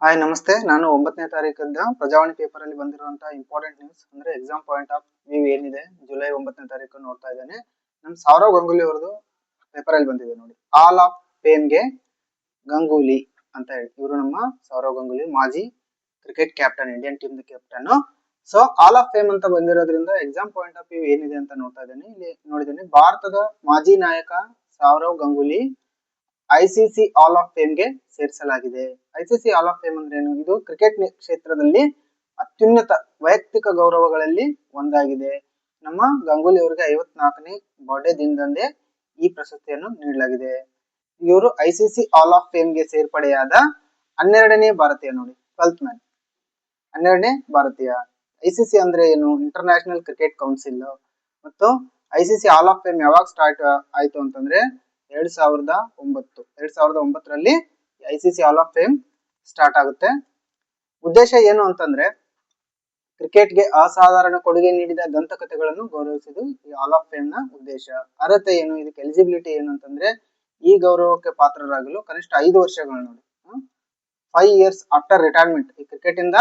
Hi ನಮಸ್ತೆ. ನಾನು 9ನೇ ತಾರೀಕಿಂದ ಪ್ರಜಾವಾಣಿ ಪೇಪರ್ ಅಲ್ಲಿ ಬಂದಿರುವಂತಹ ಇಂಪಾರ್ಟೆಂಟ್ ನ್ಯೂಸ್ ಅಂದ್ರೆ ಎಕ್ಸಾಮ್ ಪಾಯಿಂಟ್ ಆಫ್ ವ್ಯೂ ಏನಿದೆ ಜುಲೈ 9ನೇ ತಾರೀಕು ನೋಡ್ತಾ ಇದ್ದೇನೆ. ನಮ್ ಸೌರವ್ ಗಂಗೂಲಿ ಅವರದು ಪೇಪರ್ ಅಲ್ಲಿ ಬಂದಿದೆ ನೋಡಿ. ಆಲ್ ಆಫ್ ಫೇಮ್ಗೆ ಗಂಗೂಲಿ ಅಂತ ಹೇಳಿ ಇವರು ನಮ್ಮ ಸೌರವ್ ಗಂಗೂಲಿ ಮಾಜಿ cricket captain, Indian team captain. So all of fame ಅಂತ ಬಂದಿರೋದ್ರಿಂದ ಎಕ್ಸಾಮ್ ಪಾಯಿಂಟ್ ಆಫ್ ವ್ಯೂ ಏನಿದೆ ಅಂತ ನೋಡ್ತಾ ಇದ್ದೇನೆ. ಇಲ್ಲಿ ನೋಡಿದ್ದೇನೆ ಭಾರತದ ಮಾಜಿ ನಾಯಕ Sourav Ganguly ICC hall of ಫೇಮ್ಗೆ ಸೇರಿಸಲಾಗಿದೆ. ಐಸಿಸಿ ಆಲ್ ಆಫ್ ಫೇಮ್ ಅಂದ್ರೆ ಏನು? ಇದು ಕ್ರಿಕೆಟ್ ಕ್ಷೇತ್ರದಲ್ಲಿ ಅತ್ಯುನ್ನತ ವೈಯಕ್ತಿಕ ಗೌರವಗಳಲ್ಲಿ ಒಂದಾಗಿದೆ. ನಮ್ಮ ಗಂಗೂಲಿ ಅವರಿಗೆ 54ನೇ ಬರ್ಡೇ ದಿನದಂದೇ ಈ ಪ್ರಶಸ್ತಿಯನ್ನು ನೀಡಲಾಗಿದೆ. ಇವರು ಐಸಿಸಿ ಆಲ್ ಆಫ್ ಫೇಮ್ಗೆ ಸೇರ್ಪಡೆಯಾದ 12ನೇ ಭಾರತೀಯ ನೋಡಿ, 12th ಮ್ಯಾನ್, 12ನೇ ಭಾರತೀಯ. ಐಸಿಸಿ ಅಂದ್ರೆ ಏನು? International cricket council. ಮತ್ತು ಐಸಿಸಿ ಆಲ್ ಆಫ್ ಫೇಮ್ ಯಾವಾಗ ಸ್ಟಾರ್ಟ್ ಆಯ್ತು ಅಂತಂದ್ರೆ 2009ರಲ್ಲಿ ICC hall of fame start ಆಗುತ್ತೆ. ಉದ್ದೇಶ ಏನು ಅಂತಂದ್ರೆ ಕ್ರಿಕೆಟ್ಗೆ ಅಸಾಧಾರಣ ಕೊಡುಗೆ ನೀಡಿದ ದಂತಕಥೆಗಳನ್ನು ಗೌರವಿಸುವುದು ಈ ಆಲ್ ಆಫ್ ಫೇಮ್ ನ ಉದ್ದೇಶ. ಅರ್ಹತೆ ಏನು? ಇದಕ್ಕೆ ಎಲಿಜಿಬಿಲಿಟಿ ಏನು ಅಂತಂದ್ರೆ ಈ ಗೌರವಕ್ಕೆ ಪಾತ್ರರಾಗಲು ಕನಿಷ್ಠ 5 ವರ್ಷಗಳು ನೋಡಿ, 5 years ಆಫ್ಟರ್ ರಿಟೈರ್ಮೆಂಟ್. ಈ ಕ್ರಿಕೆಟ್ ಇಂದ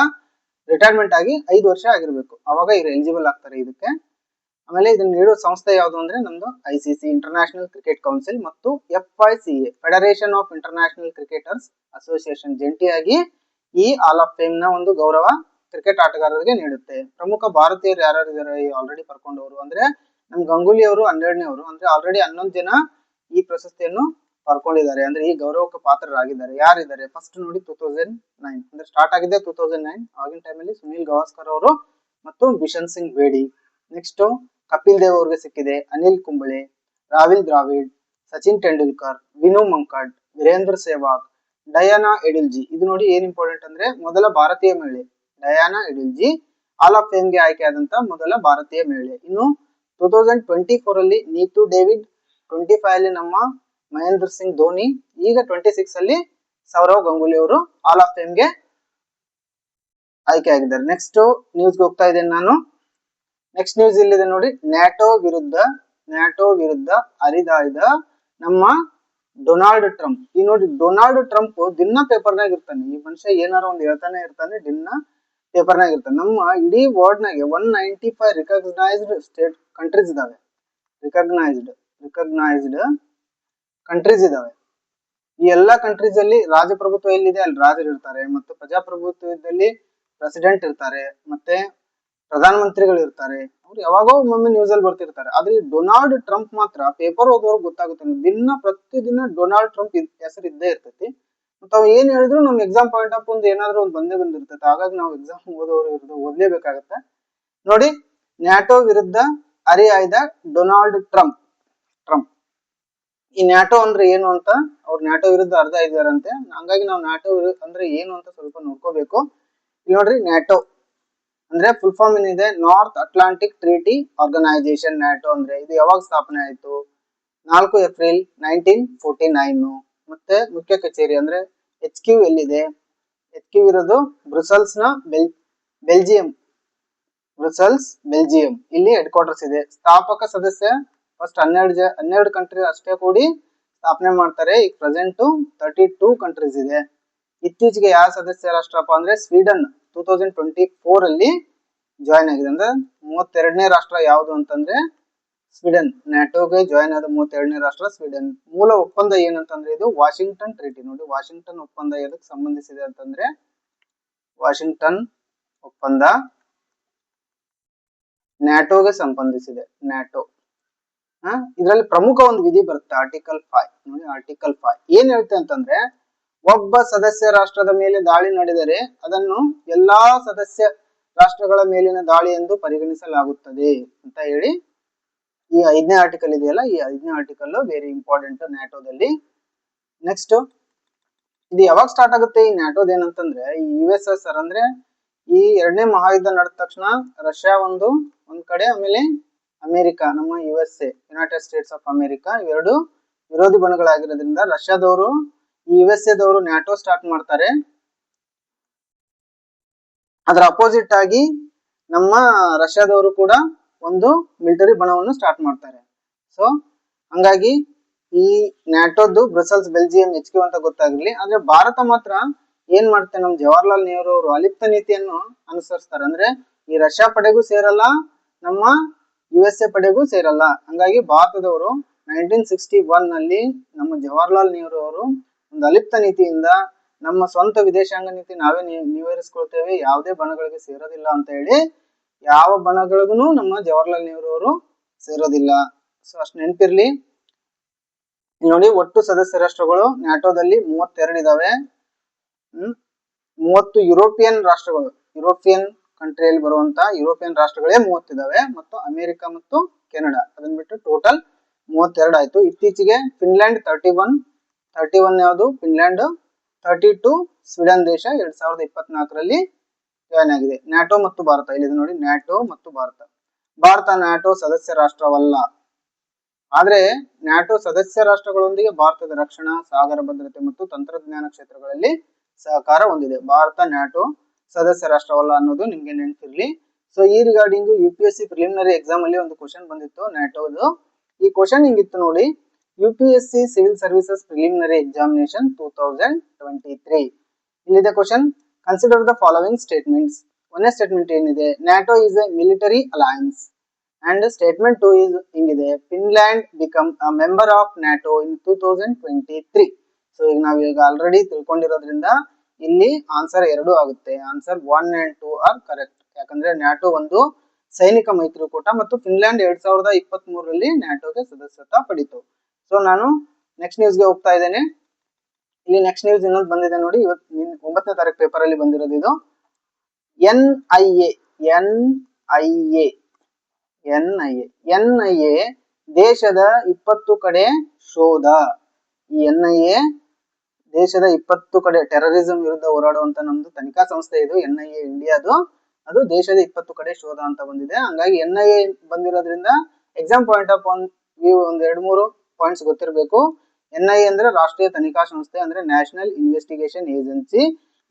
ರಿಟೈರ್ಮೆಂಟ್ ಆಗಿ 5 ವರ್ಷ ಆಗಿರ್ಬೇಕು, ಅವಾಗ ಇವರು ಎಲಿಜಿಬಲ್ ಆಗ್ತಾರೆ ಇದಕ್ಕೆ. ಆಮೇಲೆ ಇದನ್ನ ನೀಡುವ ಸಂಸ್ಥೆ ಯಾವುದು ಅಂದ್ರೆ ನಮ್ದು ಐಸಿಸಿ ಇಂಟರ್ನ್ಯಾಷನಲ್ ಕ್ರಿಕೆಟ್ ಕೌನ್ಸಿಲ್ ಮತ್ತು FICA federation of international cricketers association ಜಂಟಿಯಾಗಿ ಈ ಆಲ್ ಆಫ್ ಫೇಮ್ ನ ಒಂದು ಗೌರವ ಕ್ರಿಕೆಟ್ ಆಟಗಾರರಿಗೆ ನೀಡುತ್ತೆ. ಪ್ರಮುಖ ಭಾರತೀಯರು ಯಾರ್ಯಾರು ಇದಾರೆ ಆಲ್ರೆಡಿ ಪಡ್ಕೊಂಡವರು ಅಂದ್ರೆ ನಮ್ ಗಂಗೂಲಿ ಅವರು 12ನೇವರು, ಅಂದ್ರೆ ಆಲ್ರೆಡಿ 11 ಜನ ಈ ಪ್ರಶಸ್ತಿಯನ್ನು ಪಡ್ಕೊಂಡಿದ್ದಾರೆ, ಅಂದ್ರೆ ಈ ಗೌರವಕ್ಕೆ ಪಾತ್ರರಾಗಿದ್ದಾರೆ. ಯಾರಿದ್ದಾರೆ? ಫಸ್ಟ್ ನೋಡಿ 2009 ಅಂದ್ರೆ ಸ್ಟಾರ್ಟ್ ಆಗಿದೆ 2009. ಆಗಿನ ಟೈಮಲ್ಲಿ ಸುನಿಲ್ ಗವಾಸ್ಕರ್ ಅವರು ಮತ್ತು ಬಿಷನ್ ಸಿಂಗ್ ಬೇಡಿ. ನೆಕ್ಸ್ಟ್ ಕಪಿಲ್ ದೇವ್ ಅವ್ರಿಗೆ ಸಿಕ್ಕಿದೆ, ಅನಿಲ್ ಕುಂಬ್ಳೆ, ರಾಹುಲ್ ದ್ರಾವಿಡ್, ಸಚಿನ್ ತೆಂಡೂಲ್ಕರ್, ವಿನು ಮಂಕಡ್, ವೀರೇಂದ್ರ ಸೆಹ್ವಾಗ್, ಡಯಾನಾ ಎಡಿಲ್ಜಿ. ಇದು ನೋಡಿ ಏನ್ ಇಂಪಾರ್ಟೆಂಟ್ ಅಂದ್ರೆ ಮೊದಲ ಭಾರತೀಯ ಮಹಿಳೆ ಡಯಾನಾ ಎಡಿಲ್ಜಿ ಆಲ್ ಆಫ್ ಫೇಮ್ಗೆ ಆಯ್ಕೆಯಾದಂತ ಮೊದಲ ಭಾರತೀಯ ಮಹಿಳೆ. ಇನ್ನು 2024 ಅಲ್ಲಿ ನೀತು ಡೇವಿಡ್, 25 ಅಲ್ಲಿ ನಮ್ಮ ಮಹೇಂದ್ರ ಸಿಂಗ್ ಧೋನಿ, ಈಗ 26 ಅಲ್ಲಿ ಸೌರವ್ ಗಂಗೂಲಿ ಅವರು ಆಲ್ ಆಫ್ ಫೇಮ್ಗೆ ಆಯ್ಕೆ ಆಗಿದ್ದಾರೆ. ನೆಕ್ಸ್ಟ್ ನ್ಯೂಸ್ಗೆ ಹೋಗ್ತಾ ಇದ್ದೇನೆ ನಾನು. ನೆಕ್ಸ್ಟ್ ನ್ಯೂಸ್ ಇಲ್ಲಿದೆ ನೋಡಿ. ನ್ಯಾಟೋ ವಿರುದ್ಧ ಹರಿದಾಯ್ದ ನಮ್ಮ ಡೊನಾಲ್ಡ್ ಟ್ರಂಪ್. ಈ ನೋಡಿ ಡೊನಾಲ್ಡ್ ಟ್ರಂಪ್ ದಿನ ಪೇಪರ್ನಾಗ ಇರ್ತಾನೆ. ಈ ಮನುಷ್ಯ ಏನಾರ ಒಂದು ಹೇಳ್ತಾನೆ ಇರ್ತಾನೆ, ದಿನ ಪೇಪರ್ನಾಗ ಇರ್ತಾನೆ. ನಮ್ಮ ಇಡೀ ವರ್ಲ್ಡ್ ನಾಗೆ 195 ರಿಕಗ್ನೈಸ್ಡ್ ಸ್ಟೇಟ್ ಕಂಟ್ರೀಸ್ ಇದಾವೆ. ರಿಕಗ್ನೈಸ್ಡ್ ಕಂಟ್ರೀಸ್ ಇದಾವೆ. ಈ ಎಲ್ಲಾ ಕಂಟ್ರೀಸ್ ಅಲ್ಲಿ ರಾಜಪ್ರಭುತ್ವ ಎಲ್ಲಿದೆ ಅಲ್ಲಿ ರಾಜರು ಇರ್ತಾರೆ, ಮತ್ತು ಪ್ರಜಾಪ್ರಭುತ್ವದಲ್ಲಿ ಪ್ರೆಸಿಡೆಂಟ್ ಇರ್ತಾರೆ, ಮತ್ತೆ ಪ್ರಧಾನ ಮಂತ್ರಿಗಳು ಇರ್ತಾರೆ. ಅವ್ರು ಯಾವಾಗೋ ಒಮ್ಮೊಮ್ಮೆ ನ್ಯೂಸ್ ಅಲ್ಲಿ ಬರ್ತಿರ್ತಾರೆ. ಆದ್ರೆ ಡೊನಾಲ್ಡ್ ಟ್ರಂಪ್ ಮಾತ್ರ ಪೇಪರ್ ಓದೋರ್ಗೆ ಗೊತ್ತಾಗುತ್ತೆ, ಪ್ರತಿದಿನ ಡೊನಾಲ್ಡ್ ಟ್ರಂಪ್ ಹೆಸರು ಇದ್ದೇ ಇರ್ತೈತಿ. ಮತ್ತೆ ಅವ್ ಏನ್ ಹೇಳಿದ್ರು ನಮ್ ಎಕ್ಸಾಮ್ ಪಾಯಿಂಟ್ ಆಫ್ ಒಂದು ಏನಾದ್ರು ಒಂದು ಬಂದೇ ಬಂದಿರ್ತೈತೆ. ಹಾಗಾಗಿ ನಾವು ಎಕ್ಸಾಮ್ ಓದ್ಲೇಬೇಕಾಗತ್ತೆ ನೋಡಿ. ನ್ಯಾಟೋ ವಿರುದ್ಧ ಹರಿಹಾಯ್ದ ಡೊನಾಲ್ಡ್ ಟ್ರಂಪ್. ಈ ನ್ಯಾಟೋ ಅಂದ್ರೆ ಏನು ಅಂತ, ಅವ್ರು ನ್ಯಾಟೋ ವಿರುದ್ಧ ಹರಿದ ಇದಾರಂತೆ. ಹಂಗಾಗಿ ನಾವು ನ್ಯಾಟೋ ಅಂದ್ರೆ ಏನು ಅಂತ ಸ್ವಲ್ಪ ನೋಡ್ಕೋಬೇಕು. ಇಲ್ಲಿ ನೋಡ್ರಿ, ನ್ಯಾಟೋ ಅಂದ್ರೆ ಫುಲ್ ಫಾರ್ಮ್ ಏನಿದೆ? North Atlantic Treaty Organisation. NATO ಅಂದ್ರೆ ಇದು ಯಾವಾಗ ಸ್ಥಾಪನೆ ಆಯ್ತು? 4 ಏಪ್ರಿಲ್ 1949. ಮತ್ತೆ ಮುಖ್ಯ ಕಚೇರಿ ಅಂದ್ರೆ HQ ಎಲ್ಲಿದೆ? HQ ಇರೋದು ಬ್ರುಸೆಲ್ಸ್ ನ ಬೆಲ್ಜಿಯಂ. ಇಲ್ಲಿ ಹೆಡ್ ಕ್ವಾರ್ಟರ್ಸ್ ಇದೆ. ಸ್ಥಾಪಕ ಸದಸ್ಯ ಫಸ್ಟ್ 12 ಕಂಟ್ರಿ ಅಷ್ಟೇ ಕೂಡಿ ಸ್ಥಾಪನೆ ಮಾಡ್ತಾರೆ. ಈಗ ಪ್ರೆಸೆಂಟ್ 32 ಕಂಟ್ರೀಸ್ ಇದೆ. ಇತ್ತೀಚೆಗೆ ಯಾವ ಸದಸ್ಯ ರಾಷ್ಟ್ರಪ್ಪ ಅಂದ್ರೆ ಸ್ವೀಡನ್ 2024 ಅಲ್ಲಿ ಜಾಯಿನ್ ಆಗಿದೆ. ಅಂದ್ರೆ 32ನೇ ರಾಷ್ಟ್ರ ಯಾವುದು ಅಂತಂದ್ರೆ ಸ್ವೀಡನ್. ನ್ಯಾಟೋಗೆ ಜಾಯಿನ್ ಆದ 32ನೇ ರಾಷ್ಟ್ರ ಸ್ವೀಡನ್. ಮೂಲ ಒಪ್ಪಂದ ಏನಂತಂದ್ರೆ ಇದು ವಾಷಿಂಗ್ಟನ್ ಟ್ರೀಟಿ ನೋಡಿ. ವಾಷಿಂಗ್ಟನ್ ಒಪ್ಪಂದ ಎದಕ್ಕೆ ಸಂಬಂಧಿಸಿದೆ ಅಂತಂದ್ರೆ ವಾಷಿಂಗ್ಟನ್ ಒಪ್ಪಂದ ನ್ಯಾಟೋಗೆ ಸಂಬಂಧಿಸಿದೆ. ನ್ಯಾಟೋ ಇದರಲ್ಲಿ ಪ್ರಮುಖ ಒಂದು ವಿಧಿ ಬರುತ್ತೆ, ಆರ್ಟಿಕಲ್ 5 ನೋಡಿ. ಆರ್ಟಿಕಲ್ 5 ಏನ್ ಹೇಳುತ್ತೆ ಅಂತಂದ್ರೆ ಒಬ್ಬ ಸದಸ್ಯ ರಾಷ್ಟ್ರದ ಮೇಲೆ ದಾಳಿ ನಡೆದರೆ ಅದನ್ನು ಎಲ್ಲಾ ಸದಸ್ಯ ರಾಷ್ಟ್ರಗಳ ಮೇಲಿನ ದಾಳಿ ಎಂದು ಪರಿಗಣಿಸಲಾಗುತ್ತದೆ ಅಂತ ಹೇಳಿ ಈ 5ನೇ ಆರ್ಟಿಕಲ್ ಇದೆಯಲ್ಲ, ಈ 5ನೇ ಆರ್ಟಿಕಲ್ ವೆರಿ ಇಂಪಾರ್ಟೆಂಟ್ ನ್ಯಾಟೋದಲ್ಲಿ. ನೆಕ್ಸ್ಟ್ ಇದು ಯಾವಾಗ ಸ್ಟಾರ್ಟ್ ಆಗುತ್ತೆ ಈ ನ್ಯಾಟೋದ್ ಏನಂತಂದ್ರೆ ಈ USSR ಅಂದ್ರೆ ಈ 2ನೇ ಮಹಾಯುದ್ಧ ನಡೆದ ತಕ್ಷಣ ರಷ್ಯಾ ಒಂದ್ ಕಡೆ, ಆಮೇಲೆ ಅಮೆರಿಕ ನಮ್ಮ USA United States of America, ಇವೆರಡು ವಿರೋಧಿ ಬಣಗಳಾಗಿರೋದ್ರಿಂದ ರಷ್ಯಾದವರು ಈ USA ದವರು ನ್ಯಾಟೋ ಸ್ಟಾರ್ಟ್ ಮಾಡ್ತಾರೆ. ಅದರ ಅಪೋಸಿಟ್ ಆಗಿ ನಮ್ಮ ರಷ್ಯಾದವರು ಕೂಡ ಒಂದು ಮಿಲಿಟರಿ ಬಣವನ್ನು ಸ್ಟಾರ್ಟ್ ಮಾಡ್ತಾರೆ. ಸೊ ಹಂಗಾಗಿ ಈ ನ್ಯಾಟೋದ್ದು ಬ್ರಸೆಲ್ಸ್ ಬೆಲ್ಜಿಯಂ HQ ಅಂತ ಗೊತ್ತಾಗಿರ್ಲಿ. ಆದ್ರೆ ಭಾರತ ಮಾತ್ರ ಏನ್ ಮಾಡ್ತಾರೆ, ನಮ್ ಜವಾಹರ್ಲಾಲ್ ನೆಹರು ಅವರು ಅಲಿಪ್ತ ನೀತಿಯನ್ನು ಅನುಸರಿಸ್ತಾರೆ. ಅಂದ್ರೆ ಈ ರಷ್ಯಾ ಪಡೆಗೂ ಸೇರಲ್ಲ, ನಮ್ಮ USA ಪಡೆಗೂ ಸೇರಲ್ಲ. ಹಂಗಾಗಿ ಭಾರತದವರು 1961 ನಲ್ಲಿ ನಮ್ಮ ಜವಾಹರ್ಲಾಲ್ ನೆಹರು ಅವರು ಒಂದು ಅಲಿಪ್ತ ನೀತಿಯಿಂದ ನಮ್ಮ ಸ್ವಂತ ವಿದೇಶಾಂಗ ನೀತಿ ನಾವೇ ನಿವಾರಿಸ್ಕೊಳ್ತೇವೆ, ಯಾವುದೇ ಬಣಗಳಿಗೆ ಸೇರೋದಿಲ್ಲ ಅಂತ ಹೇಳಿ, ಯಾವ ಬಣಗಳಿಗೂ ನಮ್ಮ ಜವಾಹರ್ಲಾಲ್ ನೆಹರು ಅವರು ಸೇರೋದಿಲ್ಲ. ಸೊ ಅಷ್ಟು ನೆನಪಿರ್ಲಿ. ನೋಡಿ, ಒಟ್ಟು ಸದಸ್ಯ ರಾಷ್ಟ್ರಗಳು ನ್ಯಾಟೋದಲ್ಲಿ 32 ಇದಾವೆ. 30 ಯುರೋಪಿಯನ್ ರಾಷ್ಟ್ರಗಳು, ಯುರೋಪಿಯನ್ ಕಂಟ್ರಿಯಲ್ಲಿ ಬರುವಂತ ಯುರೋಪಿಯನ್ ರಾಷ್ಟ್ರಗಳೇ 30 ಇದಾವೆ, ಮತ್ತು ಅಮೆರಿಕ ಮತ್ತು ಕೆನಡಾ ಅದನ್ನ ಬಿಟ್ಟು ಟೋಟಲ್ 32 ಆಯ್ತು. ಇತ್ತೀಚೆಗೆ ಫಿನ್ಲ್ಯಾಂಡ್ 31 ಯಾವುದು ಫಿನ್ಲ್ಯಾಂಡ್, 32 ಸ್ವೀಡನ್ ದೇಶ 2024ರಲ್ಲಿ ಜಾಯ್ನ್ ಆಗಿದೆ. ನ್ಯಾಟೋ ಮತ್ತು ಭಾರತ ಇಲ್ಲಿದೆ ನೋಡಿ, ನ್ಯಾಟೋ ಮತ್ತು ಭಾರತ ನ್ಯಾಟೋ ಸದಸ್ಯ ರಾಷ್ಟ್ರವಲ್ಲ. ಆದ್ರೆ ನ್ಯಾಟೋ ಸದಸ್ಯ ರಾಷ್ಟ್ರಗಳೊಂದಿಗೆ ಭಾರತದ ರಕ್ಷಣಾ, ಸಾಗರ ಭದ್ರತೆ ಮತ್ತು ತಂತ್ರಜ್ಞಾನ ಕ್ಷೇತ್ರಗಳಲ್ಲಿ ಸಹಕಾರ ಹೊಂದಿದೆ. ಭಾರತ ನ್ಯಾಟೋ ಸದಸ್ಯ ರಾಷ್ಟ್ರವಲ್ಲ ಅನ್ನೋದು ನಿಮ್ಗೆ ನೆನಪಿರ್ಲಿ. ಸೊ ಈ ರಿಗಾರ್ಡಿಂಗ್ UPSC ಪ್ರಿಲಿಮಿನರಿ ಎಕ್ಸಾಮ್ ಅಲ್ಲಿ ಒಂದು ಕ್ವಶನ್ ಬಂದಿತ್ತು ನ್ಯಾಟೋದು. ಈ ಕ್ವಶನ್ ಹಿಂಗಿತ್ತು ನೋಡಿ, UPSC civil services preliminary examination 2023. ಇಲ್ಲಿದೆ question, consider the following statements. ಒಂದೇ ಸ್ಟೇಟ್ಮೆಂಟ್ ಏನಿದೆ, NATO is A military alliance. And statement 2 is ಹಿಂಗಿದೆ, Finland become a member of NATO in 2023. So ಈಗ ನಾವೀಗ ಆಲ್ರೆಡಿ ತಿಳ್ಕೊಂಡಿರೋದ್ರಿಂದ ಇಲ್ಲಿ ಆನ್ಸರ್ 2 ಆಗುತ್ತೆ. Answer 1 and 2 are correct. ಯಾಕಂದ್ರೆ NATO ಒಂದು ಸೈನಿಕ ಮೈತ್ರಿಕೂಟ ಮತ್ತು ಫಿನ್ಲ್ಯಾಂಡ್ 2023ರಲ್ಲಿ ನ್ಯಾಟೋಗೆ ಸದಸ್ಯತ್ವ ಪಡಿತು. ಸೊ ನಾನು ನೆಕ್ಸ್ಟ್ ನ್ಯೂಸ್ಗೆ ಹೋಗ್ತಾ ಇದ್ದೇನೆ. ಇಲ್ಲಿ ನೆಕ್ಸ್ಟ್ ನ್ಯೂಸ್ ಇನ್ನೊಂದು ಬಂದಿದೆ ನೋಡಿ, ಇವತ್ತು 9ನೇ ತಾರೀಕು ಪೇಪರ್ ಅಲ್ಲಿ ಬಂದಿರೋದು ಇದು. NIA ದೇಶದ 20 ಕಡೆ ಶೋಧ. ಈ NIA ದೇಶದ 20 ಕಡೆ ಟೆರರಿಸಂ ವಿರುದ್ಧ ಹೋರಾಡುವಂತ ನಮ್ದು ತನಿಖಾ ಸಂಸ್ಥೆ ಇದು. NIA ಇಂಡಿಯಾದು, ಅದು ದೇಶದ 20 ಕಡೆ ಶೋಧ ಅಂತ ಬಂದಿದೆ. ಹಂಗಾಗಿ NIA ಬಂದಿರೋದ್ರಿಂದ ಎಕ್ಸಾಮ್ ಪಾಯಿಂಟ್ ಆಫ್ ವ್ಯೂ ಒಂದ್ 2-3 ಪಾಯಿಂಟ್ಸ್ ಗೊತ್ತಿರಬೇಕು. NIA ಅಂದ್ರೆ ರಾಷ್ಟ್ರೀಯ ತನಿಖಾ ಸಂಸ್ಥೆ, ಅಂದ್ರೆ ನ್ಯಾಷನಲ್ ಇನ್ವೆಸ್ಟಿಗೇಷನ್ ಏಜೆನ್ಸಿ.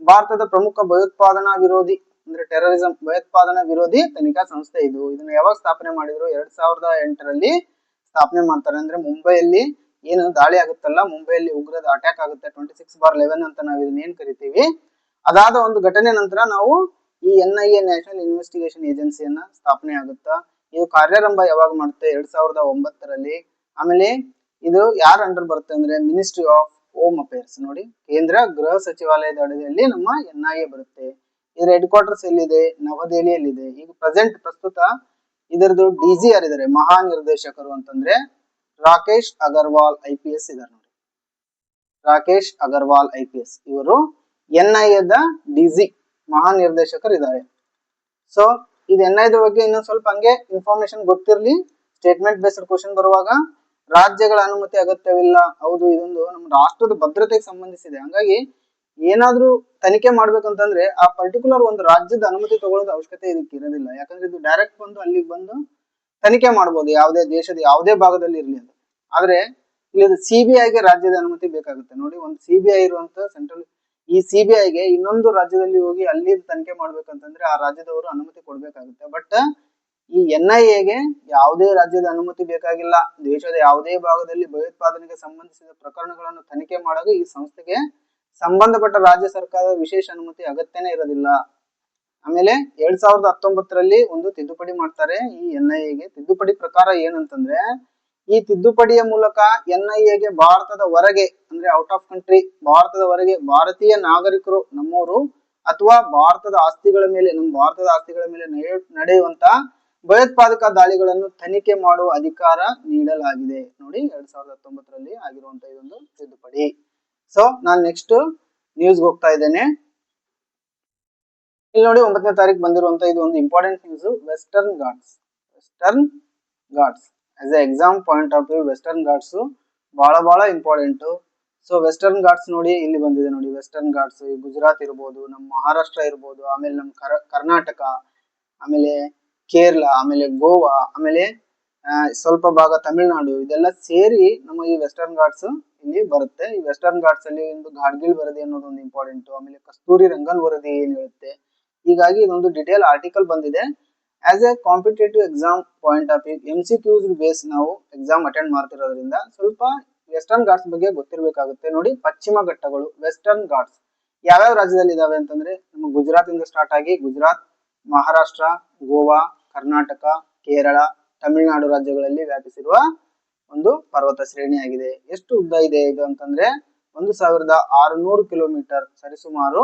ಭಾರತದ ಪ್ರಮುಖ ಭಯೋತ್ಪಾದನಾ ವಿರೋಧಿ ಅಂದ್ರೆ ಟೆರರಿಸಂ ಭಯೋತ್ಪಾದನಾ ವಿರೋಧಿ ತನಿಖಾ ಸಂಸ್ಥೆ ಇದು. ಇದನ್ನ ಯಾವಾಗ ಸ್ಥಾಪನೆ ಮಾಡಿದ್ರು, 2008ರಲ್ಲಿ ಸ್ಥಾಪನೆ ಮಾಡ್ತಾರೆ. ಅಂದ್ರೆ ಮುಂಬೈಯಲ್ಲಿ ಏನು ದಾಳಿ ಆಗುತ್ತಲ್ಲ, ಮುಂಬೈಯಲ್ಲಿ ಉಗ್ರದ ಅಟ್ಯಾಕ್ ಆಗುತ್ತೆ, 26/11 ಅಂತ ನಾವು ಇದನ್ನ ಏನ್ ಕರಿತೀವಿ. ಅದಾದ ಒಂದು ಘಟನೆ ನಂತರ ನಾವು ಈ NIA ನ್ಯಾಷನಲ್ ಇನ್ವೆಸ್ಟಿಗೇಷನ್ ಏಜೆನ್ಸಿಯನ್ನ ಸ್ಥಾಪನೆ ಆಗುತ್ತಾ. ಇದು ಕಾರ್ಯಾರಂಭ ಯಾವಾಗ ಮಾಡುತ್ತೆ, 2009ರಲ್ಲಿ. ಆಮೇಲೆ ಇದು ಯಾರ ಅಂಡರ್ ಬರುತ್ತೆ ಅಂದ್ರೆ ಮಿನಿಸ್ಟ್ರಿ ಆಫ್ ಹೋಮ್ ಅಫೇರ್ಸ್. ನೋಡಿ, ಕೇಂದ್ರ ಗೃಹ ಸಚಿವಾಲಯದ ಅಡಿಯಲ್ಲಿ ನಮ್ಮ NIA ಬರುತ್ತೆ. ಇದರ ಹೆಡ್ ಕ್ವಾರ್ಟರ್ಸ್ ಎಲ್ಲಿದೆ, ನವದೆಹಲಿಯಲ್ಲಿದೆ. ಈಗ ಪ್ರಸ್ತುತ ಇದರದು DG ಯಾರಿದ್ದಾರೆ, ಮಹಾ ನಿರ್ದೇಶಕರು ಅಂತಂದ್ರೆ ರಾಕೇಶ್ ಅಗರ್ವಾಲ್ IPS ಇದ್ದಾರೆ ನೋಡಿ, ರಾಕೇಶ್ ಅಗರ್ವಾಲ್ IPS ಇವರು NIA ದ DG ಮಹಾ ನಿರ್ದೇಶಕರು ಇದ್ದಾರೆ. ಸೊ ಇದು NIA ದ ಬಗ್ಗೆ ಇನ್ನೊಂದು ಸ್ವಲ್ಪ ಹಂಗೆ ಇನ್ಫಾರ್ಮೇಶನ್ ಗೊತ್ತಿರಲಿ. ಸ್ಟೇಟ್ಮೆಂಟ್ ಬೇಸ್ಡ್ ಕ್ವಶನ್ ಬರುವಾಗ ರಾಜ್ಯಗಳ ಅನುಮತಿ ಅಗತ್ಯವಿಲ್ಲ. ಹೌದು, ಇದೊಂದು ನಮ್ಮ ರಾಷ್ಟ್ರದ ಭದ್ರತೆಗೆ ಸಂಬಂಧಿಸಿದೆ. ಹಂಗಾಗಿ ಏನಾದ್ರೂ ತನಿಖೆ ಮಾಡ್ಬೇಕಂತಂದ್ರೆ ಆ ಪರ್ಟಿಕ್ಯುಲರ್ ಒಂದು ರಾಜ್ಯದ ಅನುಮತಿ ತಗೊಳ್ಳೋದು ಅವಶ್ಯಕತೆ ಇದಕ್ಕೆ ಇರೋದಿಲ್ಲ. ಯಾಕಂದ್ರೆ ಇದು ಡೈರೆಕ್ಟ್ ಬಂದು ಅಲ್ಲಿಗೆ ಬಂದು ತನಿಖೆ ಮಾಡ್ಬೋದು, ಯಾವುದೇ ದೇಶದ ಯಾವುದೇ ಭಾಗದಲ್ಲಿ ಇರ್ಲಿ ಅದು. ಆದ್ರೆ ಇಲ್ಲಿ CBIಗೆ ರಾಜ್ಯದ ಅನುಮತಿ ಬೇಕಾಗುತ್ತೆ. ನೋಡಿ, ಒಂದು CBI ಇರುವಂತ ಸೆಂಟ್ರಲ್, ಈ CBIಗೆ ಇನ್ನೊಂದು ರಾಜ್ಯದಲ್ಲಿ ಹೋಗಿ ಅಲ್ಲಿ ತನಿಖೆ ಮಾಡ್ಬೇಕಂತಂದ್ರೆ ಆ ರಾಜ್ಯದವರು ಅನುಮತಿ ಕೊಡ್ಬೇಕಾಗುತ್ತೆ. ಬಟ್ ಈ NIAಗೆ ಯಾವುದೇ ರಾಜ್ಯದ ಅನುಮತಿ ಬೇಕಾಗಿಲ್ಲ. ದೇಶದ ಯಾವುದೇ ಭಾಗದಲ್ಲಿ ಭಯೋತ್ಪಾದನೆಗೆ ಸಂಬಂಧಿಸಿದ ಪ್ರಕರಣಗಳನ್ನು ತನಿಖೆ ಮಾಡಲು ಈ ಸಂಸ್ಥೆಗೆ ಸಂಬಂಧಪಟ್ಟ ರಾಜ್ಯ ಸರ್ಕಾರದ ವಿಶೇಷ ಅನುಮತಿ ಅಗತ್ಯನೇ ಇರೋದಿಲ್ಲ. ಆಮೇಲೆ 2019ರಲ್ಲಿ ಒಂದು ತಿದ್ದುಪಡಿ ಮಾಡ್ತಾರೆ ಈ NIAಗೆ. ತಿದ್ದುಪಡಿ ಪ್ರಕಾರ ಏನಂತಂದ್ರೆ, ಈ ತಿದ್ದುಪಡಿಯ ಮೂಲಕ NIAಗೆ ಭಾರತದ ಹೊರಗೆ ಅಂದ್ರೆ ಔಟ್ ಆಫ್ ಕಂಟ್ರಿ, ಭಾರತದ ಹೊರಗೆ ಭಾರತೀಯ ನಾಗರಿಕರು ನಮ್ಮವರು ಅಥವಾ ಭಾರತದ ಆಸ್ತಿಗಳ ಮೇಲೆ, ನಮ್ಮ ಭಾರತದ ಆಸ್ತಿಗಳ ಮೇಲೆ ನಡೆಯುವಂತ ಭಯೋತ್ಪಾದಕ ದಾಳಿಗಳನ್ನು ತನಿಖೆ ಮಾಡುವ ಅಧಿಕಾರ ನೀಡಲಾಗಿದೆ. ನೋಡಿ, 2019ರಲ್ಲಿ ಆಗಿರುವಂತ ಇದೊಂದು ತಿದ್ದುಪಡಿ. ಸೊ ನಾನು ನೆಕ್ಸ್ಟ್ ನ್ಯೂಸ್ ಹೋಗ್ತಾ ಇದ್ದೇನೆ. ಇಲ್ಲಿ ನೋಡಿ, 9ನೇ ತಾರೀಕು ಬಂದಿರುವಂತ ಇದು ಒಂದು important news. Western Ghats as A exam point of view, western Ghats ಬಹಳ ಇಂಪಾರ್ಟೆಂಟ್. ಸೊ ವೆಸ್ಟರ್ನ್ ಘಾಟ್ಸ್ ನೋಡಿ ಇಲ್ಲಿ ಬಂದಿದೆ ನೋಡಿ, ವೆಸ್ಟರ್ನ್ ಘಾಟ್ಸ್ ಗುಜರಾತ್ ಇರ್ಬೋದು, ನಮ್ಮ ಮಹಾರಾಷ್ಟ್ರ ಇರ್ಬೋದು, ಆಮೇಲೆ ನಮ್ಮ ಕರ್ನಾಟಕ, ಆಮೇಲೆ ಕೇರಳ, ಆಮೇಲೆ ಗೋವಾ, ಆಮೇಲೆ ಸ್ವಲ್ಪ ಭಾಗ ತಮಿಳುನಾಡು, ಇದೆಲ್ಲ ಸೇರಿ ನಮ್ಮ ಈ ವೆಸ್ಟರ್ನ್ ಘಾಟ್ಸ್ ಇಲ್ಲಿ ಬರುತ್ತೆ. ಈ ವೆಸ್ಟರ್ನ್ ಘಾಟ್ಸ್ ಅಲ್ಲಿ ಒಂದು ಘಾಟ್ಗಿಲ್ ವರದಿ ಅನ್ನೋದು ಒಂದು ಇಂಪಾರ್ಟೆಂಟ್. ಆಮೇಲೆ ಕಸ್ತೂರಿ ರಂಗನ್ ವರದಿ ಏನ್ ಹೇಳುತ್ತೆ. ಹೀಗಾಗಿ ಇದೊಂದು ಡಿಟೇಲ್ ಆರ್ಟಿಕಲ್ ಬಂದಿದೆ. As A competitive exam point of view, MCQs base ನಾವು ಎಕ್ಸಾಮ್ ಅಟೆಂಡ್ ಮಾಡ್ತಿರೋದ್ರಿಂದ ಸ್ವಲ್ಪ ವೆಸ್ಟರ್ನ್ ಘಾಟ್ಸ್ ಬಗ್ಗೆ ಗೊತ್ತಿರಬೇಕಾಗುತ್ತೆ. ನೋಡಿ, ಪಶ್ಚಿಮ ಘಟ್ಟಗಳು ವೆಸ್ಟರ್ನ್ ಘಾಟ್ಸ್ ಯಾವ್ಯಾವ ರಾಜ್ಯದಲ್ಲಿ ಇದಾವೆ ಅಂತಂದ್ರೆ ನಮ್ಮ ಗುಜರಾತ್ ಇಂದ ಸ್ಟಾರ್ಟ್ ಆಗಿ ಗುಜರಾತ್, ಮಹಾರಾಷ್ಟ್ರ, ಗೋವಾ, ಕರ್ನಾಟಕ, ಕೇರಳ, ತಮಿಳುನಾಡು ರಾಜ್ಯಗಳಲ್ಲಿ ವ್ಯಾಪಿಸಿರುವ ಒಂದು ಪರ್ವತ ಶ್ರೇಣಿಯಾಗಿದೆ. ಎಷ್ಟು ಉದ್ದ ಇದೆ ಇದು ಅಂತಂದ್ರೆ 1600 ಕಿಲೋಮೀಟರ್, ಸರಿಸುಮಾರು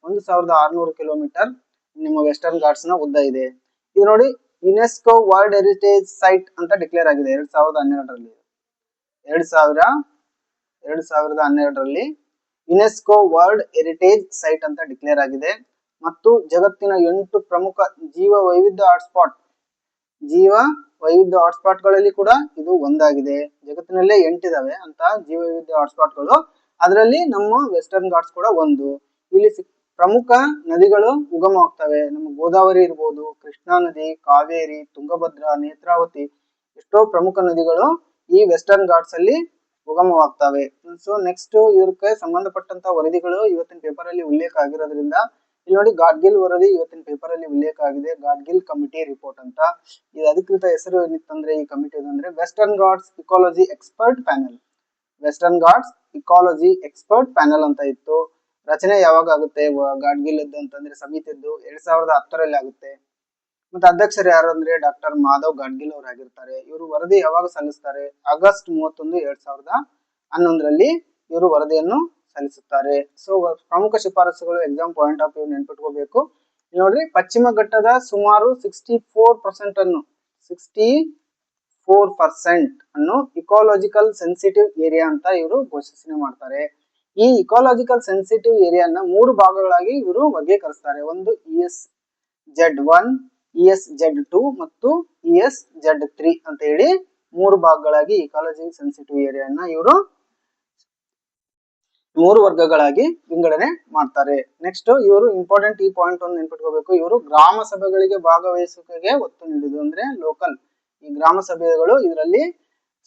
1600 ಕಿಲೋಮೀಟರ್ ನಿಮ್ಮ ವೆಸ್ಟರ್ನ್ ಘಾಟ್ಸ್ ನ ಉದ್ದ ಇದೆ. ಇದು ನೋಡಿ ಯುನೆಸ್ಕೋ ವರ್ಲ್ಡ್ ಹೆರಿಟೇಜ್ ಸೈಟ್ ಅಂತ ಡಿಕ್ಲೇರ್ ಆಗಿದೆ 2012ರಲ್ಲಿ. 2012ರಲ್ಲಿ ಯುನೆಸ್ಕೋ ವರ್ಲ್ಡ್ ಹೆರಿಟೇಜ್ ಸೈಟ್ ಅಂತ ಡಿಕ್ಲೇರ್ ಆಗಿದೆ. ಮತ್ತು ಜಗತ್ತಿನ 8 ಪ್ರಮುಖ ಜೀವ ವೈವಿಧ್ಯ ಹಾಟ್ಸ್ಪಾಟ್ ಗಳಲ್ಲಿ ಕೂಡ ಇದು ಒಂದಾಗಿದೆ. ಜಗತ್ತಿನಲ್ಲೇ 8 ಇದಾವೆ ಅಂತ ಜೀವ ವೈವಿಧ್ಯ ಹಾಟ್ಸ್ಪಾಟ್ಗಳು, ಅದರಲ್ಲಿ ನಮ್ಮ ವೆಸ್ಟರ್ನ್ ಘಾಟ್ಸ್ ಕೂಡ ಒಂದು. ಇಲ್ಲಿ ಪ್ರಮುಖ ನದಿಗಳು ಉಗಮವಾಗ್ತವೆ. ನಮ್ಮ ಗೋದಾವರಿ ಇರ್ಬೋದು, ಕೃಷ್ಣಾ ನದಿ, ಕಾವೇರಿ, ತುಂಗಭದ್ರಾ, ನೇತ್ರಾವತಿ, ಎಷ್ಟೋ ಪ್ರಮುಖ ನದಿಗಳು ಈ ವೆಸ್ಟರ್ನ್ ಘಾಟ್ಸ್ ಅಲ್ಲಿ ಉಗಮವಾಗ್ತವೆ. ಸೊ ನೆಕ್ಸ್ಟ್ ಇದಕ್ಕೆ ಸಂಬಂಧಪಟ್ಟಂತ ವರದಿಗಳು ಇವತ್ತಿನ ಪೇಪರ್ ಅಲ್ಲಿ ಉಲ್ಲೇಖ ಆಗಿರೋದ್ರಿಂದ ಇಲ್ಲಿ ನೋಡಿ ಗಾಡ್ಗಿಲ್ ವರದಿ ಇವತ್ತಿನ ಪೇಪರ್ ಅಲ್ಲಿ ಉಲ್ಲೇಖ ಆಗಿದೆ. ಗಾಡ್ಗಿಲ್ ಕಮಿಟಿ ರಿಪೋರ್ಟ್ ಅಂತ. ಇದು ಅಧಿಕೃತ ಹೆಸರು ಏನಿತ್ತಂದ್ರೆ ಈ ಕಮಿಟಿ ಅಂದ್ರೆ western Ghats ecology expert panel. Western Ghats ecology expert panel ಅಂತ ಇತ್ತು. ರಚನೆ ಯಾವಾಗ ಆಗುತ್ತೆ ಗಾಡ್ಗಿಲ್ ಅಂತಂದ್ರೆ ಸಮಿತಿದ್ದು 2010ರಲ್ಲಿ ಆಗುತ್ತೆ. ಮತ್ತೆ ಅಧ್ಯಕ್ಷರು ಯಾರು ಅಂದ್ರೆ ಡಾಕ್ಟರ್ ಮಾಧವ್ ಗಾಡ್ಗಿಲ್ ಅವರು ಆಗಿರ್ತಾರೆ. ಇವರು ವರದಿ ಯಾವಾಗ ಸಲ್ಲಿಸ್ತಾರೆ? ಆಗಸ್ಟ್ 31, 2011ರಲ್ಲಿ ಇವರು ವರದಿಯನ್ನು ಸಲ್ಲಿಸುತ್ತಾರೆ. ಸೊ ಪ್ರಮುಖ ಶಿಫಾರಸುಗಳು ಎಕ್ಸಾಮ್ ಪಾಯಿಂಟ್ ಆಫ್ ವ್ಯೂ ನೆನ್ಪಿಟ್ಕೋಬೇಕು. ನೋಡ್ರಿ, ಪಶ್ಚಿಮ ಘಟ್ಟದ ಸುಮಾರು 64% ಅನ್ನು ಇಕಾಲಜಿಕಲ್ ಸೆನ್ಸಿಟಿವ್ ಏರಿಯಾ ಅಂತ ಇವರು ಘೋಷಣೆ ಮಾಡ್ತಾರೆ. ಈ ಇಕಾಲಜಿಕಲ್ ಸೆನ್ಸಿಟಿವ್ ಏರಿಯಾನ 3 ಭಾಗಗಳಾಗಿ ಇವರು ವರ್ಗೀಕರಿಸ್ತಾರೆ. ಒಂದು ESZ1, ESZ2 ಮತ್ತು ESZ3 ಅಂತ ಹೇಳಿ 3 ಭಾಗಗಳಾಗಿ ಇಕಾಲಜಿ ಸೆನ್ಸಿಟಿವ್ ಏರಿಯಾನ ಇವರು 3 ವರ್ಗಗಳಾಗಿ ವಿಂಗಡಣೆ ಮಾಡ್ತಾರೆ. ನೆಕ್ಸ್ಟ್ ಇವರು ಇಂಪಾರ್ಟೆಂಟ್ ಈ ಪಾಯಿಂಟ್ ಒಂದು ನೆನ್ಪಿಟ್ಕೋಬೇಕು. ಇವರು ಗ್ರಾಮ ಸಭೆಗಳಿಗೆ ಭಾಗವಹಿಸುವಿಕೆಗೆ ಒತ್ತು ನೀಡುವುದು ಅಂದ್ರೆ ಲೋಕಲ್ ಈ ಗ್ರಾಮ ಸಭೆಗಳು ಇದರಲ್ಲಿ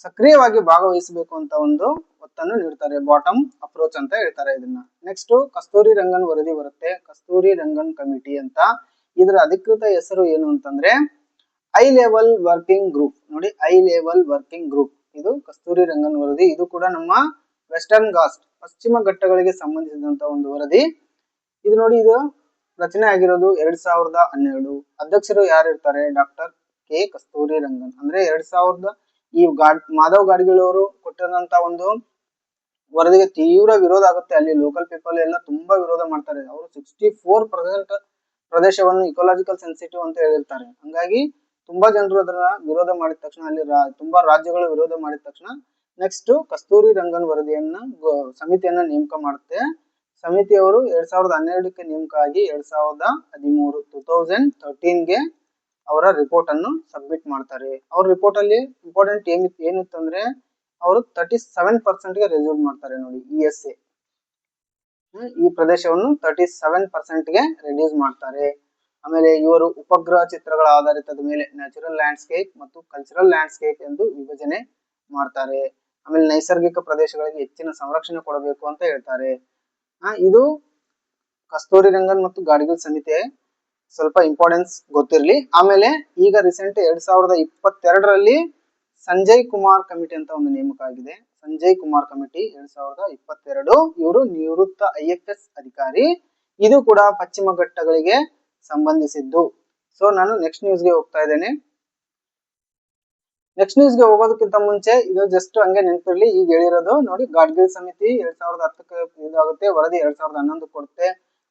ಸಕ್ರಿಯವಾಗಿ ಭಾಗವಹಿಸಬೇಕು ಅಂತ ಒಂದು ಒತ್ತನ್ನು ನೀಡ್ತಾರೆ. ಬಾಟಮ್ ಅಪ್ರೋಚ್ ಅಂತ ಹೇಳ್ತಾರೆ ಇದನ್ನ. ನೆಕ್ಸ್ಟ್ ಕಸ್ತೂರಿ ರಂಗನ್ ವರದಿ ಬರುತ್ತೆ. ಕಸ್ತೂರಿ ರಂಗನ್ ಕಮಿಟಿ ಅಂತ. ಇದರ ಅಧಿಕೃತ ಹೆಸರು ಏನು ಅಂತಂದ್ರೆ ಹೈ ಲೆವೆಲ್ ವರ್ಕಿಂಗ್ ಗ್ರೂಪ್. ನೋಡಿ, ಹೈ ಲೆವೆಲ್ ವರ್ಕಿಂಗ್ ಗ್ರೂಪ್, ಇದು ಕಸ್ತೂರಿ ರಂಗನ್ ವರದಿ. ಇದು ಕೂಡ ನಮ್ಮ ವೆಸ್ಟರ್ನ್ ಘಾಟ್ಸ್ ಪಶ್ಚಿಮ ಘಟ್ಟಗಳಿಗೆ ಸಂಬಂಧಿಸಿದಂತ ಒಂದು ವರದಿ. ಇದು ನೋಡಿ, ಇದು ರಚನೆ ಆಗಿರೋದು 2012. ಅಧ್ಯಕ್ಷರು ಯಾರು ಇರ್ತಾರೆ? Doctor K Kasturi Rangan. ಅಂದ್ರೆ 2000 ಈ ಮಾಧವ್ ಗಾಡ್ಗಿಲ್ ಅವರು ಕೊಟ್ಟಿರೋಂತ ಒಂದು ವರದಿಗೆ ತೀವ್ರ ವಿರೋಧ ಆಗುತ್ತೆ. ಅಲ್ಲಿ ಲೋಕಲ್ ಪೀಪಲ್ ಎಲ್ಲ ತುಂಬಾ ವಿರೋಧ ಮಾಡ್ತಾರೆ. ಅವರು 64% ಪ್ರದೇಶವನ್ನು ಇಕೋಲಾಜಿಕಲ್ ಸೆನ್ಸಿಟಿವ್ ಅಂತ ಹೇಳಿರ್ತಾರೆ. ಹಂಗಾಗಿ ತುಂಬಾ ಜನರು ಅದನ್ನ ವಿರೋಧ ಮಾಡಿದ ತಕ್ಷಣ ಅಲ್ಲಿ ತುಂಬಾ ರಾಜ್ಯಗಳು ವಿರೋಧ ಮಾಡಿದ ತಕ್ಷಣ ನೆಕ್ಸ್ಟ್ ಕಸ್ತೂರಿ ರಂಗನ್ ವರದಿಯನ್ನ ಸಮಿತಿಯನ್ನ ನೇಮಕ ಮಾಡುತ್ತೆ. ಸಮಿತಿಯವರು 2012ಕ್ಕೆ ನೇಮಕ ಆಗಿ 2013ಗೆ ಅವರ ರಿಪೋರ್ಟ್ ಅನ್ನು ಸಬ್ಮಿಟ್ ಮಾಡ್ತಾರೆ. ಅವ್ರ ರಿಪೋರ್ಟ್ ಅಲ್ಲಿ ಇಂಪಾರ್ಟೆಂಟ್ ಏನಿತ್ತು ಅಂದ್ರೆ ಅವರು 37%ಗೆ ರೆಸ್ಯೂಮ್ ಮಾಡ್ತಾರೆ. ನೋಡಿ, ESA ಈ ಪ್ರದೇಶವನ್ನು 37%ಗೆ ರೆಡ್ಯೂಸ್ ಮಾಡ್ತಾರೆ. ಆಮೇಲೆ ಇವರು ಉಪಗ್ರಹ ಚಿತ್ರಗಳ ಆಧಾರಿತದ ಮೇಲೆ ನ್ಯಾಚುರಲ್ ಲ್ಯಾಂಡ್ಸ್ಕೇಪ್ ಮತ್ತು ಕಲ್ಚರಲ್ ಲ್ಯಾಂಡ್ಸ್ಕೇಪ್ ಎಂದು ವಿಭಜನೆ ಮಾಡ್ತಾರೆ. ಆಮೇಲೆ ನೈಸರ್ಗಿಕ ಪ್ರದೇಶಗಳಿಗೆ ಹೆಚ್ಚಿನ ಸಂರಕ್ಷಣೆ ಕೊಡಬೇಕು ಅಂತ ಹೇಳ್ತಾರೆ. ಇದು ಕಸ್ತೂರಿ ರಂಗನ್ ಮತ್ತು ಗಾಡ್ಗಿಲ್ ಸಮಿತಿ ಸ್ವಲ್ಪ ಇಂಪಾರ್ಟೆನ್ಸ್ ಗೊತ್ತಿರಲಿ. ಆಮೇಲೆ ಈಗ ರೀಸೆಂಟ್ 2022ರಲ್ಲಿ ಸಂಜಯ್ ಕುಮಾರ್ ಕಮಿಟಿ ಅಂತ ಒಂದು ನೇಮಕ ಆಗಿದೆ. ಸಂಜಯ್ ಕುಮಾರ್ ಕಮಿಟಿ 2022. ಇವರು ನಿವೃತ್ತ IFS ಅಧಿಕಾರಿ. ಇದು ಕೂಡ ಪಶ್ಚಿಮ ಘಟ್ಟಗಳಿಗೆ ಸಂಬಂಧಿಸಿದ್ದು. ಸೊ ನಾನು ನೆಕ್ಸ್ಟ್ ನ್ಯೂಸ್ಗೆ ಹೋಗ್ತಾ ಇದ್ದೇನೆ. ನೆಕ್ಸ್ಟ್ ನ್ಯೂಸ್ಗೆ ಹೋಗೋದಕ್ಕಿಂತ ಮುಂಚೆ ಇದು ಜಸ್ಟ್ ಹಂಗೆ ನೆನಪಿರ್ಲಿ. ಈಗ ಹೇಳಿರೋದು ನೋಡಿ, ಗಾಡ್ಗಿಲ್ ಸಮಿತಿ 2010ಕ್ಕೆ ಇದಾಗುತ್ತೆ, ವರದಿ 2011 ಕೊಡುತ್ತೆ.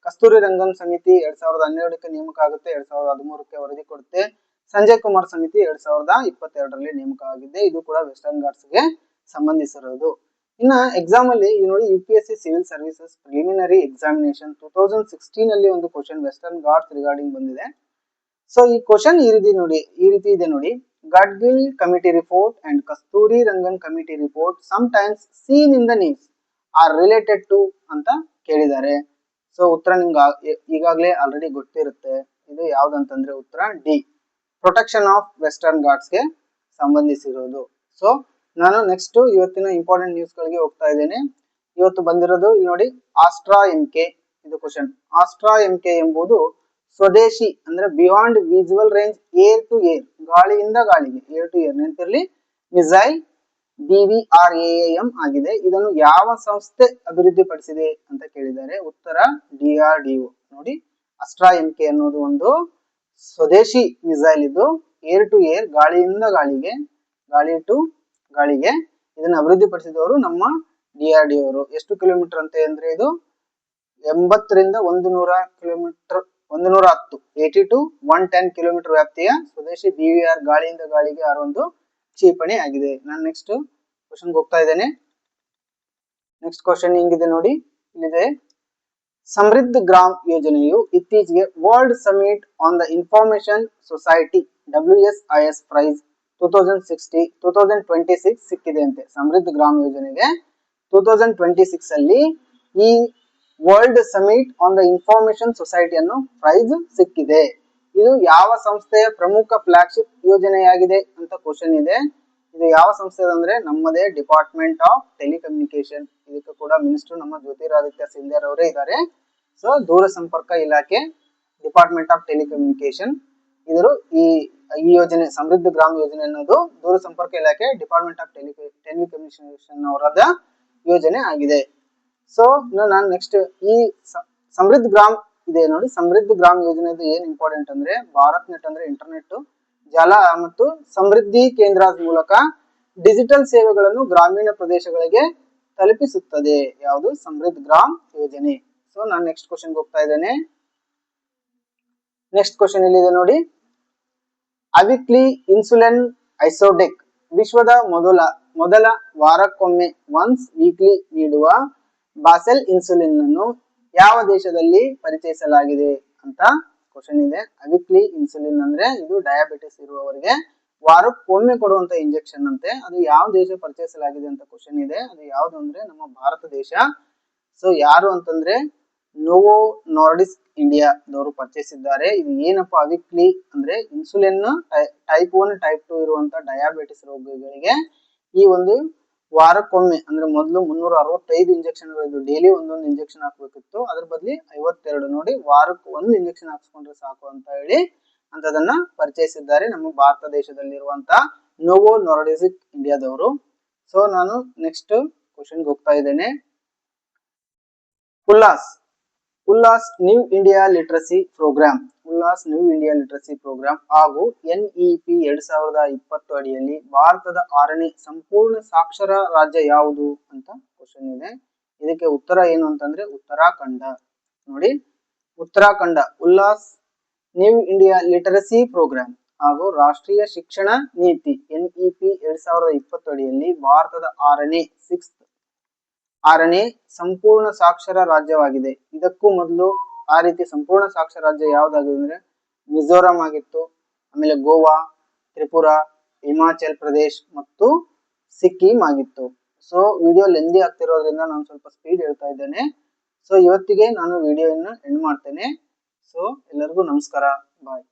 ಕಸ್ತೂರಿ ರಂಗನ್ ಸಮಿತಿ 2012ಕ್ಕೆ ನೇಮಕ ಆಗುತ್ತೆ, 2013ಕ್ಕೆ ವರದಿ ಕೊಡುತ್ತೆ. ಸಂಜಯ್ ಕುಮಾರ್ ಸಮಿತಿ 2022ರಲ್ಲಿ ನೇಮಕ ಆಗಿದೆ. ಇದು ಕೂಡ ವೆಸ್ಟರ್ನ್ ಘಾಟ್ಸ್ಗೆ ಸಂಬಂಧಿಸಿರೋದು. ಇನ್ನ ಎಕ್ಸಾಮ್ ಅಲ್ಲಿ ನೋಡಿ, UPSC civil services preliminary examination 2016 ಅಲ್ಲಿ ಒಂದು ಕ್ವಶನ್ ವೆಸ್ಟರ್ನ್ ಘಾಟ್ಸ್ ರಿಗಾರ್ಡಿಂಗ್ ಬಂದಿದೆ. ಸೊ ಈ ಕ್ವಶನ್ ಈ ರೀತಿ ಇದೆ ನೋಡಿ. Gadgil committee report and Kasturirangan committee report sometimes seen in the news are related to ಅಂತ ಕೇಳಿದ್ದಾರೆ. ಸೊ ಉತ್ತರ ನಿಮ್ಗೆ ಈಗಾಗಲೇ ಆಲ್ರೆಡಿ ಗೊತ್ತಿರುತ್ತೆ. ಇದು ಯಾವ್ದಂತಂದ್ರೆ ಉತ್ತರ ಡಿ, ಪ್ರೊಟೆಕ್ಷನ್ ಆಫ್ ವೆಸ್ಟರ್ನ್ ಘಾಟ್ಸ್ಗೆ ಸಂಬಂಧಿಸಿರೋದು. ಸೊ ನಾನು ನೆಕ್ಸ್ಟ್ ಇವತ್ತಿನ ಇಂಪಾರ್ಟೆಂಟ್ ನ್ಯೂಸ್ ಗಳಿಗೆ ಹೋಗ್ತಾ ಇದ್ದೇನೆ. ಇವತ್ತು ಬಂದಿರೋದು ಇಲ್ಲಿ ನೋಡಿ, ಆಸ್ಟ್ರಾ MK. ಇದು ಕ್ವಶನ್. ಆಸ್ಟ್ರಾ MK ಎಂಬುದು ಸ್ವದೇಶಿ ಅಂದ್ರೆ beyond visual range air to air, ಗಾಳಿಯಿಂದ ಗಾಳಿಗೆ, ಏರ್ ಟು ಏರ್ ನೆನಪಿರ್ಲಿ, ಮಿಸೈಲ್ BVRAAM ಆಗಿದೆ. ಇದನ್ನು ಯಾವ ಸಂಸ್ಥೆ ಅಭಿವೃದ್ಧಿಪಡಿಸಿದೆ ಅಂತ ಕೇಳಿದ್ದಾರೆ. ಉತ್ತರ DRDO. ನೋಡಿ, ಅಸ್ಟ್ರಾ MK ಅನ್ನೋದು ಒಂದು ಸ್ವದೇಶಿ ಮಿಸೈಲ್. ಇದು ಏರ್ ಟು ಏರ್, ಗಾಳಿಯಿಂದ ಗಾಳಿಗೆ, ಗಾಳಿ ಟು ಗಾಳಿಗೆ ಇದನ್ನು ಅಭಿವೃದ್ಧಿಪಡಿಸಿದವರು ನಮ್ಮ DRDO ಅವರು. ಎಷ್ಟು ಕಿಲೋಮೀಟರ್ ಅಂತ ಅಂದ್ರೆ ಇದು 80 ರಿಂದ 100 ಕಿಲೋಮೀಟರ್, 110 80 to 110 ಕಿಲೋಮೀಟರ್ ವ್ಯಾಪ್ತಿಯ ಸ್ವದೇಶಿ BVR ಗಾಳಿಯಿಂದ ಗಾಳಿಗೆ ಹಾರುವಂದು ಕ್ಷಿಪಣಿ ಆಗಿದೆ. ನಾನು ನೆಕ್ಸ್ಟ್ ಕ್ವಶನ್ ಹೋಗ್ತಾ ಇದ್ದೇನೆ. ನೆಕ್ಸ್ಟ್ ಕ್ವಶನ್ ಹಿಂಗಿದೆ ನೋಡಿ, ಇಲ್ಲಿದೆ. ಸಮೃದ್ಧ ಗ್ರಾಮ್ ಯೋಜನೆಯು ಇತ್ತೀಚೆಗೆ world summit on the information society WSIS prize 2026 ಸಿಕ್ಕಿದೆ ಅಂತೆ. ಸಮೃದ್ಧ ಗ್ರಾಮ್ ಯೋಜನೆಗೆ 2026 ಅಲ್ಲಿ ಈ world summit on the information ಸೊಸೈಟಿಯನ್ನು ಪ್ರೈಸ್ ಸಿಕ್ಕಿದೆ. ಇದು ಯಾವ ಸಂಸ್ಥೆಯ ಪ್ರಮುಖ ಫ್ಲಾಗ್ಶಿಪ್ ಯೋಜನೆಯಾಗಿದೆ ಅಂತ ಕ್ವಶನ್ ಇದೆ. ಇದು ಯಾವ ಸಂಸ್ಥೆ ಅಂದ್ರೆ ನಮ್ಮದೇ ಡಿಪಾರ್ಟ್ಮೆಂಟ್ ಆಫ್ ಟೆಲಿಕಮ್ಯುನಿಕೇಶನ್. ಇದಕ್ಕೆ ಕೂಡ ಮಿನಿಸ್ಟರ್ ನಮ್ಮ ಜ್ಯೋತಿರಾದಿತ್ಯ ಸಿಂಧ್ಯಾ ಅವರೇ ಇದ್ದಾರೆ. ಸೊ ದೂರ ಸಂಪರ್ಕ ಇಲಾಖೆ, ಡಿಪಾರ್ಟ್ಮೆಂಟ್ ಆಫ್ ಟೆಲಿಕಮ್ಯುನಿಕೇಶನ್. ಇವರು ಈ ಯೋಜನೆ ಸಮೃದ್ಧ ಗ್ರಾಮ ಯೋಜನೆ ಅನ್ನೋದು ದೂರ ಸಂಪರ್ಕ ಇಲಾಖೆ, ಡಿಪಾರ್ಟ್ಮೆಂಟ್ ಆಫ್ ಟೆಲಿಕಮ್ಯುನಿಕೇಶನ್ ಅವರದ ಯೋಜನೆ ಆಗಿದೆ. ಸೊ ನಾನು ನೆಕ್ಸ್ಟ್ ಈ ಸಮೃದ್ಧ ಗ್ರಾಮ್ ಇದೆ ನೋಡಿ. ಸಮೃದ್ಧ ಗ್ರಾಮ್ ಯೋಜನೆದು ಏನ್ ಇಂಪಾರ್ಟೆಂಟ್ ಅಂದ್ರೆ ಭಾರತ್ ನೆಟ್ ಅಂದ್ರೆ ಇಂಟರ್ನೆಟ್ ಜಾಲ ಮತ್ತು ಸಮೃದ್ಧಿ ಕೇಂದ್ರ ಮೂಲಕ ಡಿಜಿಟಲ್ ಸೇವೆಗಳನ್ನು ಗ್ರಾಮೀಣ ಪ್ರದೇಶಗಳಿಗೆ ತಲುಪಿಸುತ್ತದೆ. ಯಾವುದು? ಸಮೃದ್ಧ ಗ್ರಾಮ್ ಯೋಜನೆ. ಸೊ ನಾನು ನೆಕ್ಸ್ಟ್ ಕ್ವಶನ್ ಹೋಗ್ತಾ ಇದ್ದೇನೆ. ನೆಕ್ಸ್ಟ್ ಕ್ವಶನ್ ಇಲ್ಲಿದೆ ನೋಡಿ. ಅವಿಕ್ಲಿ ಇನ್ಸುಲಿನ್ ಐಸೋಡೆಕ್ ವಿಶ್ವದ ಮೊದಲ ವಾರಕ್ಕೊಮ್ಮೆ ಒನ್ಸ್ ವೀಕ್ಲಿ ನೀಡುವ ಬಾಸೆಲ್ ಇನ್ಸುಲಿನ್ ಅನ್ನು ಯಾವ ದೇಶದಲ್ಲಿ ಪರಿಚಯಿಸಲಾಗಿದೆ ಅಂತ ಕ್ವಶನ್ ಇದೆ. ಅವಿಕ್ಲಿ ಇನ್ಸುಲಿನ್ ಅಂದ್ರೆ ಇದು ಡಯಾಬಿಟಿಸ್ ಇರುವವರಿಗೆ ವಾರಕ್ಕೊಮ್ಮೆ ಕೊಡುವಂತ ಇಂಜೆಕ್ಷನ್ ಅಂತೆ. ಅದು ಯಾವ ದೇಶ ಪರಿಚಯಿಸಲಾಗಿದೆ ಅಂತ ಕ್ವಶನ್ ಇದೆ. ಅದು ಯಾವ್ದು ಅಂದ್ರೆ ನಮ್ಮ ಭಾರತ ದೇಶ. ಸೊ ಯಾರು ಅಂತಂದ್ರೆ ನೋವೋ ನಾರ್ಡಿಸ್ಕ್ ಇಂಡಿಯಾದವರು ಪರಿಚಯಿಸಿದ್ದಾರೆ. ಇದು ಏನಪ್ಪ ಅವಿಕ್ಲಿ ಅಂದ್ರೆ ಇನ್ಸುಲಿನ್ ಟೈಪ್ 1 ಟೈಪ್ 2 ಇರುವಂತ ಡಯಾಬಿಟಿಸ್ ರೋಗಿಗಳಿಗೆ ಈ ಒಂದು ವಾರಕ್ಕೊಮ್ಮೆ ಅಂದ್ರೆ ಮೊದಲು 365 ಇಂಜೆಕ್ಷನ್ಗಳಿದ್ದು ಡೈಲಿ ಒಂದೊಂದು ಇಂಜೆಕ್ಷನ್ ಹಾಕ್ಬೇಕಿತ್ತು. ಅದ್ರ ಬದಲಿ 52 ನೋಡಿ ವಾರಕ್ಕೆ ಒಂದು ಇಂಜೆಕ್ಷನ್ ಹಾಕ್ಸ್ಕೊಂಡ್ರೆ ಸಾಕು ಅಂತ ಹೇಳಿ ಅಂತದನ್ನ ಪರಿಚಯಿಸಿದ್ದಾರೆ ನಮ್ಮ ಭಾರತ ದೇಶದಲ್ಲಿರುವಂತ ನೋವೋ ನಾರ್ಡಿಸ್ಕ್ ಇಂಡಿಯಾದವರು. ಸೊ ನಾನು ನೆಕ್ಸ್ಟ್ ಕ್ವಶನ್ ಹೋಗ್ತಾ ಇದ್ದೇನೆ. Ullas New India literacy programme, Ullas New India literacy programme ಹಾಗೂ NEP 2020 ಅಡಿಯಲ್ಲಿ ಭಾರತದ 6ನೇ ಸಂಪೂರ್ಣ ಸಾಕ್ಷರ ರಾಜ್ಯ ಯಾವುದು ಅಂತ ಕ್ವಶನ್ ಇದೆ. ಇದಕ್ಕೆ ಉತ್ತರ ಏನು ಅಂತಂದ್ರೆ ಉತ್ತರಾಖಂಡ. ನೋಡಿ, Uttarakhand Ullas New India literacy programme ಹಾಗೂ ರಾಷ್ಟ್ರೀಯ ಶಿಕ್ಷಣ ನೀತಿ NEP 2020 ಅಡಿಯಲ್ಲಿ ಭಾರತದ 6ನೇ ಸಂಪೂರ್ಣ ಸಾಕ್ಷರ ರಾಜ್ಯವಾಗಿದೆ. ಇದಕ್ಕೂ ಮೊದಲು ಆ ರೀತಿ ಸಂಪೂರ್ಣ ಸಾಕ್ಷರ ರಾಜ್ಯ ಯಾವ್ದಾಗಿದೆ ಅಂದ್ರೆ ಮಿಜೋರಾಂ ಆಗಿತ್ತು, ಆಮೇಲೆ ಗೋವಾ, ತ್ರಿಪುರಾ, ಹಿಮಾಚಲ್ ಪ್ರದೇಶ್ ಮತ್ತು ಸಿಕ್ಕಿಂ ಆಗಿತ್ತು. ಸೊ ವಿಡಿಯೋ ಲೆಂದಿ ಆಗ್ತಿರೋದ್ರಿಂದ ನಾನು ಸ್ವಲ್ಪ ಸ್ಪೀಡ್ ಹೇಳ್ತಾ ಇದ್ದೇನೆ. ಸೊ ಇವತ್ತಿಗೆ ನಾನು ವಿಡಿಯೋನ ಎಂಡ್ ಮಾಡ್ತೇನೆ. ಸೊ ಎಲ್ಲರಿಗೂ ನಮಸ್ಕಾರ, ಬಾಯ್.